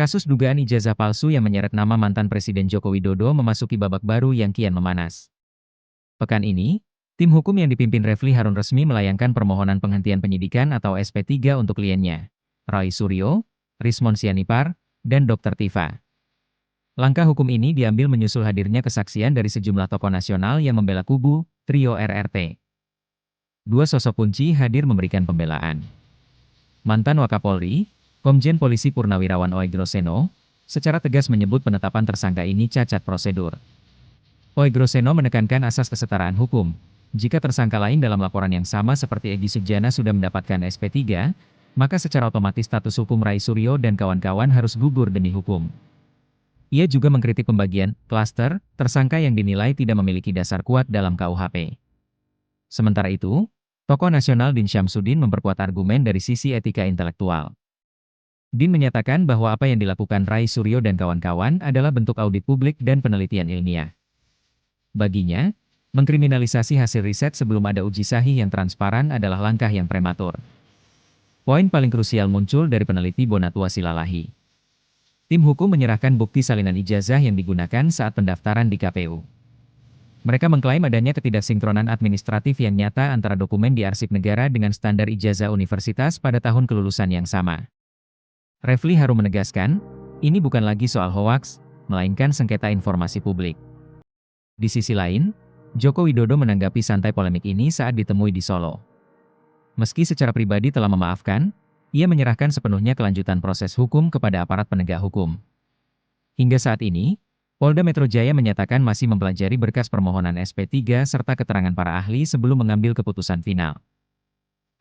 Kasus dugaan ijazah palsu yang menyeret nama mantan Presiden Joko Widodo memasuki babak baru yang kian memanas. Pekan ini, tim hukum yang dipimpin Refly Harun resmi melayangkan permohonan penghentian penyidikan atau SP3 untuk kliennya, Roy Suryo, Rismon Sianipar, dan Dr. Tifa. Langkah hukum ini diambil menyusul hadirnya kesaksian dari sejumlah tokoh nasional yang membela kubu, trio RRT. Dua sosok kunci hadir memberikan pembelaan. Mantan Wakapolri, Komjen Polisi Purnawirawan Oegroseno, secara tegas menyebut penetapan tersangka ini cacat prosedur. Oegroseno menekankan asas kesetaraan hukum. Jika tersangka lain dalam laporan yang sama seperti Egy Sujana sudah mendapatkan SP3, maka secara otomatis status hukum Rai Suryo dan kawan-kawan harus gugur demi hukum. Ia juga mengkritik pembagian klaster tersangka yang dinilai tidak memiliki dasar kuat dalam KUHP. Sementara itu, tokoh nasional Din Syamsuddin memperkuat argumen dari sisi etika intelektual. Din menyatakan bahwa apa yang dilakukan Rai Suryo dan kawan-kawan adalah bentuk audit publik dan penelitian ilmiah. Baginya, mengkriminalisasi hasil riset sebelum ada uji sahih yang transparan adalah langkah yang prematur. Poin paling krusial muncul dari peneliti Bonatua Silalahi. Tim hukum menyerahkan bukti salinan ijazah yang digunakan saat pendaftaran di KPU. Mereka mengklaim adanya ketidaksinkronan administratif yang nyata antara dokumen di arsip negara dengan standar ijazah universitas pada tahun kelulusan yang sama. Refly Harun menegaskan, ini bukan lagi soal hoaks, melainkan sengketa informasi publik. Di sisi lain, Joko Widodo menanggapi santai polemik ini saat ditemui di Solo. Meski secara pribadi telah memaafkan, ia menyerahkan sepenuhnya kelanjutan proses hukum kepada aparat penegak hukum. Hingga saat ini, Polda Metro Jaya menyatakan masih mempelajari berkas permohonan SP3 serta keterangan para ahli sebelum mengambil keputusan final.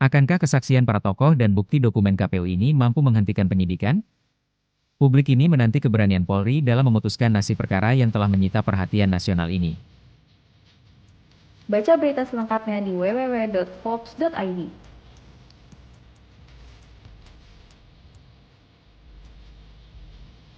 Akankah kesaksian para tokoh dan bukti dokumen KPU ini mampu menghentikan penyidikan? Publik ini menanti keberanian Polri dalam memutuskan nasib perkara yang telah menyita perhatian nasional ini. Baca berita selengkapnya di www.forbes.id.